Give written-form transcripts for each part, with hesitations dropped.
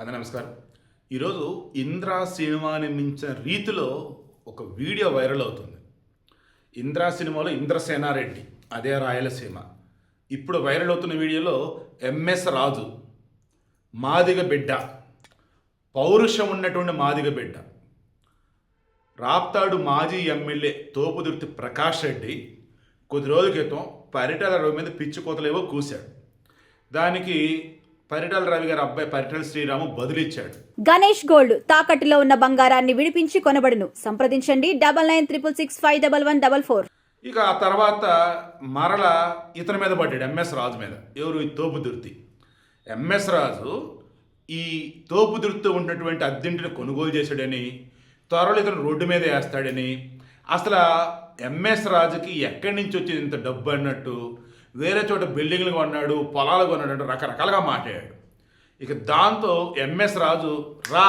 నమస్కారం. ఈరోజు ఇంద్రా సినిమాని మించిన రీతిలో ఒక వీడియో వైరల్ అవుతుంది. ఇంద్రా సినిమాలో ఇంద్రసేనారెడ్డి, అదే రాయలసీమ. ఇప్పుడు వైరల్ అవుతున్న వీడియోలో ఎంఎస్ రాజు, మాదిగ బిడ్డ, పౌరుషం ఉన్నటువంటి మాదిగ బిడ్డ, రాప్తాడు మాజీ ఎమ్మెల్యే తోపుదుర్తి ప్రకాష్ రెడ్డి కొద్ది రోజుల క్రితం పరిటాల రవి మీద పిచ్చి కోతలేవో కూశాడు. దానికి పరిటాల రవి గారి అబ్బాయి పరిటాల శ్రీరాము బదులిచ్చాడు. గణేష్ గోల్డ్ తాకట్టులో ఉన్న బంగారాన్ని విడిపించి కొనబడును. సంప్రదించండి 9966651144. ఇక ఆ తర్వాత మరలా ఇతని మీద పడ్డాడు, ఎంఎస్ రాజు మీద. ఎవరు? ఈ తోపుదుర్తి ఎంఎస్ రాజు ఈ తోపుదుర్తితో ఉన్నటువంటి అద్దెంటిని కొనుగోలు చేశాడని, త్వరలో ఇతను రోడ్డు మీద వేస్తాడని, అసలు ఎంఎస్ రాజుకి ఎక్కడి నుంచి వచ్చింది ఇంత డబ్బు అన్నట్టు, వేరే చోట బిల్డింగ్లు కొన్నాడు, పొలాలు కొన్నాడు అంటూ రకరకాలుగా మాట్లాడాడు. ఇక దాంతో ఎంఎస్ రాజు, రా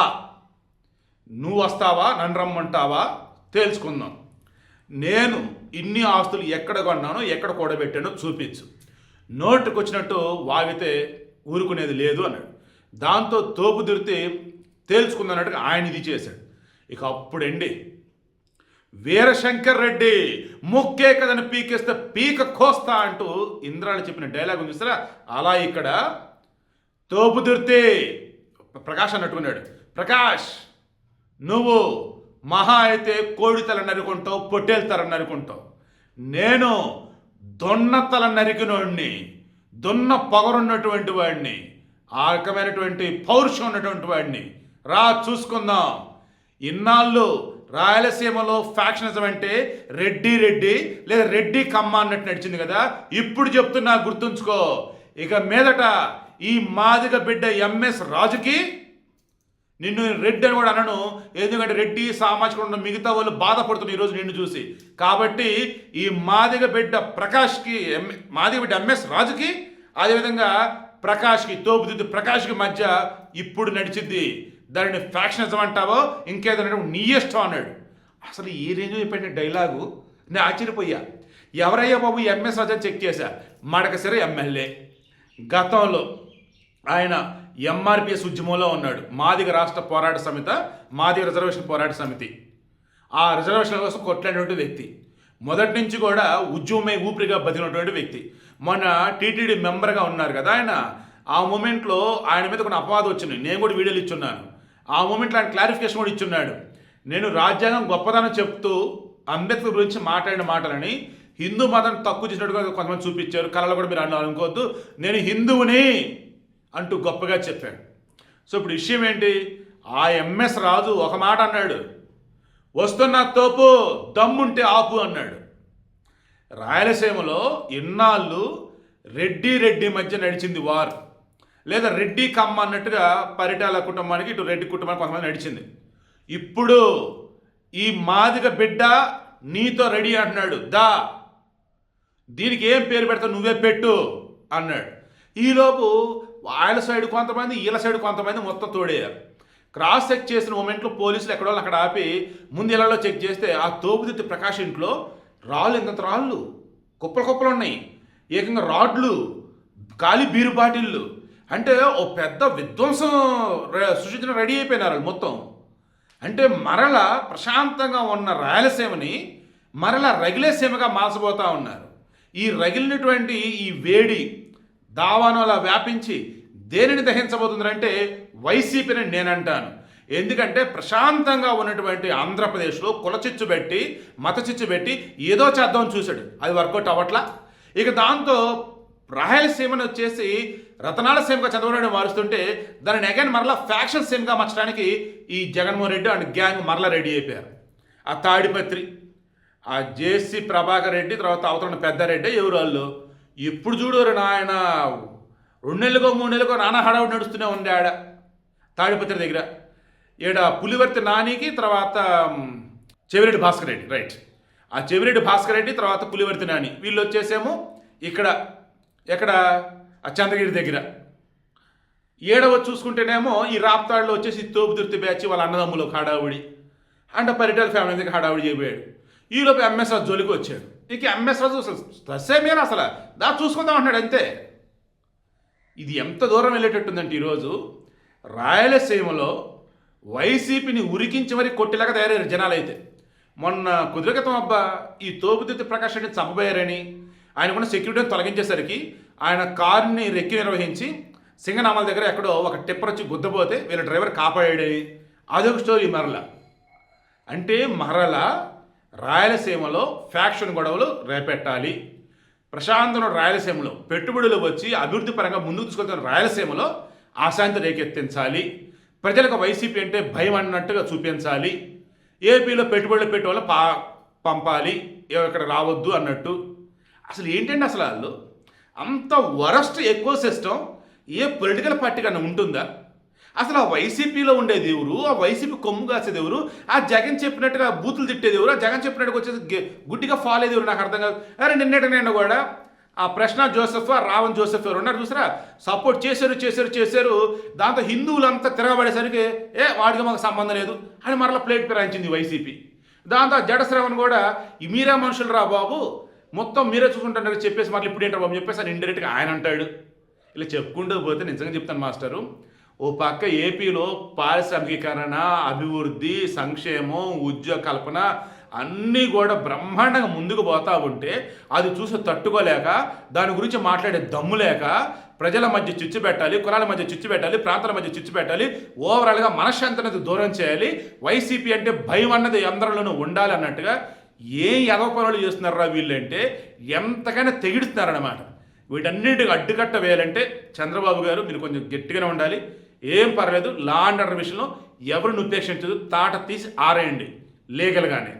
నువ్వు వస్తావా, నన్ను రమ్మంటావా తేల్చుకుందాం, నేను ఇన్ని ఆస్తులు ఎక్కడ కొన్నానో ఎక్కడ కూడబెట్టానో చూపించు, నోటుకు వచ్చినట్టు వాగితే ఊరుకునేది లేదు అన్నాడు. దాంతో తోపుదుర్తి తేల్చుకుందన్నట్టుగా ఆయన ఇది చేశాడు. ఇక అప్పుడండి వీరశంకర్ రెడ్డి ముక్కే కదని పీకేస్తే పీక కోస్తా అంటూ ఇంద్రాలు చెప్పిన డైలాగ్ చూస్తారా, అలా ఇక్కడ తోపుదుర్తి ప్రకాష్ అన్నట్టుకున్నాడు. ప్రకాష్, నువ్వు మహా అయితే కోడి తల నరుకుంటావు, పొట్టేలు తల నరుకుంటావు, నేను దొన్న తల నరికినోడిని, దొన్న పొగరున్నటువంటి వాడిని, ఆ రకమైనటువంటి పౌరుషం ఉన్నటువంటి వాడిని, రా చూసుకుందాం. ఇన్నాళ్ళు రాయలసీమలో ఫ్యాక్షనిజం అంటే రెడ్డి రెడ్డి లేదా రెడ్డి కమ్మ అన్నట్టు నడిచింది కదా. ఇప్పుడు చెప్తున్నా, గుర్తుంచుకో, ఇక మీదట ఈ మాదిగ బిడ్డ ఎంఎస్ రాజుకి నిన్ను రెడ్డి అని కూడా అనను. ఎందుకంటే రెడ్డి సామాజిక ఉన్న మిగతా వాళ్ళు బాధపడుతున్నారు ఈరోజు నిన్ను చూసి. కాబట్టి ఈ మాదిగ బిడ్డ ప్రకాష్కి, మాదిగ బిడ్డ ఎంఎస్ రాజుకి, అదేవిధంగా ప్రకాష్కి, తోపుదిద్దు ప్రకాష్కి మధ్య ఇప్పుడు నడిచింది. దానిని ఫ్యాక్షనిజం అంటావో ఇంకేదన్నా నీ ఇష్టం అన్నాడు. అసలు ఏ రేంజ్ చెప్పిన డైలాగు నేను ఆశ్చర్యపోయా. ఎవరయ్యా బాబు ఎంఎస్ రాజు చెక్ చేశా. మడకసిర ఎమ్మెల్యే, గతంలో ఆయన ఎంఆర్పిఎస్ ఉద్యమంలో ఉన్నాడు. మాదిగ రాష్ట్ర పోరాట సమిత, మాదిగ రిజర్వేషన్ పోరాట సమితి, ఆ రిజర్వేషన్ కోసం కొట్లాడినటువంటి వ్యక్తి. మొదటి నుంచి కూడా ఉద్యమమే ఊపిరిగా బతికినటువంటి వ్యక్తి. మొన్న టీటీడీ మెంబర్గా ఉన్నారు కదా ఆయన. ఆ మూమెంట్లో ఆయన మీద కొన్ని అపవాదం వచ్చినాయి. నేను కూడా వీడియోలు ఇచ్చున్నాను. ఆ మూమెంట్లో ఆయన క్లారిఫికేషన్ కూడా ఇచ్చున్నాడు. నేను రాజ్యాంగం గొప్పదనం చెప్తూ అంబేద్కర్ గురించి మాట్లాడిన మాటలని హిందూ మతం తక్కువ చేసినట్టుగా కొంతమంది చూపించారు. కళలో కూడా మీరు అనుకోవద్దు, నేను హిందువుని అంటూ గొప్పగా చెప్పాడు. సో ఇప్పుడు విషయం ఏంటి? ఆ ఎంఎస్ రాజు ఒక మాట అన్నాడు, వస్తున్న తోపు దమ్ముంటే ఆపు అన్నాడు. రాయలసీమలో ఇన్నాళ్ళు రెడ్డి రెడ్డి మధ్య నడిచింది వార్, లేదా రెడ్డి కమ్మ అన్నట్టుగా పరిటాల కుటుంబానికి, ఇటు రెడ్డి కుటుంబానికి కొంతమంది నడిచింది. ఇప్పుడు ఈ మాదిగ బిడ్డ నీతో రెడీ అంటున్నాడు, దా దీనికి ఏం పేరు పెడతావు నువ్వే పెట్టు అన్నాడు. ఈలోపు ఆయన సైడ్ కొంతమంది, వీళ్ళ సైడ్ కొంతమంది మొత్తం తోడేయారు. క్రాస్ చెక్ చేసిన మూమెంట్లో పోలీసులు ఎక్కడో అక్కడ ఆపి ముందు ఇళ్లలో చెక్ చేస్తే ఆ తోపుదిత్తి ప్రకాష్ ఇంట్లో రాళ్ళు, ఇంత రాళ్ళు కుప్పలు కుప్పలు ఉన్నాయి, ఏకంగా రాడ్లు, ఖాళీ బీరు బాటిళ్ళు. అంటే ఓ పెద్ద విధ్వంసం సృష్టించిన రెడీ అయిపోయినారు మొత్తం. అంటే మరలా ప్రశాంతంగా ఉన్న రాయలసీమని మరలా రగిలేసీమగా మార్చబోతా ఉన్నారు. ఈ రగిలినటువంటి ఈ వేడి దావాను అలా వ్యాపించి దేనిని దహించబోతుందంటే వైసీపీని నేనంటాను. ఎందుకంటే ప్రశాంతంగా ఉన్నటువంటి ఆంధ్రప్రదేశ్లో కులచిచ్చు పెట్టి, మత చిచ్చు పెట్టి ఏదో చేద్దామని చూశాడు, అది వర్కౌట్ అవ్వట్లా. ఇక దాంతో రాయలసీమను వచ్చేసి రతనాల సీమగా చంద్రబాబు మారుస్తుంటే దానిని అగైన్ మరలా ఫ్యాక్షన్ సీమగా మార్చడానికి ఈ జగన్మోహన్ రెడ్డి అండ్ గ్యాంగ్ మరలా రెడీ అయిపోయారు. ఆ తాడిపత్రి, ఆ జేసీ ప్రభాకర్ రెడ్డి, తర్వాత అవతల పెద్దారెడ్డి, ఎవరు వాళ్ళు ఎప్పుడు చూడరు నాయన 2 నెలలకో 3 నెలలకో నానా హడావుడి నడుస్తూనే ఉండే ఆడ తాడిపత్రి దగ్గర. ఈడ పులివర్తి నానికి, తర్వాత చెవిరెడ్డి భాస్కర్ రెడ్డి, రైట్, ఆ చెవిరెడ్డి భాస్కర్ రెడ్డి తర్వాత పులివర్తి నాని, వీళ్ళు వచ్చేసేమో ఇక్కడ ఎక్కడ ఆ చంద్రగిరి దగ్గర. ఏడవ చూసుకుంటేనేమో ఈ రాప్తాడులో వచ్చేసి తోపుదుర్తి బ్యాచ్ వాళ్ళ అన్నదమ్ములు హడావుడి, అంటే పరిటాల ఫ్యామిలీ దగ్గర హడావుడి చేయబోయాడు. ఈలోపు ఎంఎస్ రాజు జోలికి వచ్చాడు. ఇక ఎంఎస్ రాజు ససేమేనా అసలు దా చూసుకుందాం అంటున్నాడు అంతే. ఇది ఎంత దూరం వెళ్ళేటట్టుందంటే ఈరోజు రాయలసీమలో వైసీపీని ఉరికించి మరీ కొట్టేలాగా తయారయ్యారు జనాలు అయితే. మొన్న కుదిరి క్రితం అబ్బా ఈ తోపుదిత్తి ప్రకాష్ రెడ్డిని చంపబోయారని ఆయనకున్న సెక్యూరిటీని తొలగించేసరికి ఆయన కారుని రెక్కి నిర్వహించి సింగనామాల దగ్గర ఎక్కడో ఒక టిప్పర్ వచ్చి గుద్దపోతే వీళ్ళ డ్రైవర్ కాపాడాడని అదొక స్టోరీ మరలా. అంటే మరలా రాయలసీమలో ఫ్యాక్షన్ గొడవలు రేపెట్టాలి. ప్రశాంతమైన రాయలసీమలో పెట్టుబడులు వచ్చి అభివృద్ధి పరంగా ముందుకు తీసుకెళ్తున్న రాయలసీమలో అశాంతి రేకెత్తించాలి. ప్రజలకు వైసీపీ అంటే భయం అన్నట్టుగా చూపించాలి. ఏపీలో పెట్టుబడులు పెట్టే వాళ్ళు పంపాలి, ఇక్కడ రావద్దు అన్నట్టు. అసలు ఏంటండి అసలు వాళ్ళు అంత వరస్ట్ ఎక్కువ సిస్టమ్ ఏ పొలిటికల్ పార్టీ కన్నా ఉంటుందా? అసలు ఆ వైసీపీలో ఉండేది ఎవరు? ఆ వైసీపీ కొమ్ము కాసేది ఎవరు? ఆ జగన్ చెప్పినట్టుగా బూతులు తిట్టేది ఎవరు? ఆ జగన్ చెప్పినట్టుగా వచ్చేసి గుడ్డిగా ఫాలో అయ్యేది ఎవరు? నాకు అర్థం కాదు. అరే నిన్న కూడా ఆ ప్రశ్న జోసెఫ్, ఆ రావణ్ జోసెఫ్ ఎవరు ఉన్నారు చూసారా, సపోర్ట్ చేశారు. దాంతో హిందువులంతా తిరగబడేసరికి వాడికి మాకు సంబంధం లేదు అని మరలా ప్లేట్ పిరాయించింది వైసీపీ. దాంతో జడశ్రవణ్ కూడా మీరే మనుషులు రా బాబు, మొత్తం మీరే చూసుకుంటారు చెప్పేసి మళ్ళీ ఇప్పుడు ఏంటారు బాబు చెప్పేసి అని ఇండైరెక్ట్గా ఆయన అంటాడు. ఇలా చెప్పుకుంటూ పోతే నిజంగా చెప్తాను మాస్టరు, ఓ పక్క ఏపీలో పారిశ్రామికీకరణ, అభివృద్ధి, సంక్షేమం, ఉద్యోగ కల్పన అన్నీ కూడా బ్రహ్మాండంగా ముందుకు పోతా ఉంటే అది చూసి తట్టుకోలేక, దాని గురించి మాట్లాడే దమ్ము లేక, ప్రజల మధ్య చిచ్చు పెట్టాలి, కులాల మధ్య చిచ్చు పెట్టాలి, ప్రాంతాల మధ్య చిచ్చు పెట్టాలి, ఓవరాల్గా మనశ్శాంతి అనేది దూరం చేయాలి, వైసీపీ అంటే భయం అన్నది అందరిలోనూ ఉండాలి అన్నట్టుగా ఏ ఎదవ పనులు చేస్తున్నారా వీళ్ళంటే ఎంతకైనా తెగిడుతున్నారన్నమాట. వీటన్నిటికి అడ్డుకట్ట వేయాలంటే చంద్రబాబు గారు మీరు కొంచెం గట్టిగానే ఉండాలి. ఏం పర్లేదు, లా అండ్ ఆర్డర్ విషయంలో ఎవరిని ఉపేక్షించదు, తాట తీసి ఆరేయండి లీగల్గానే.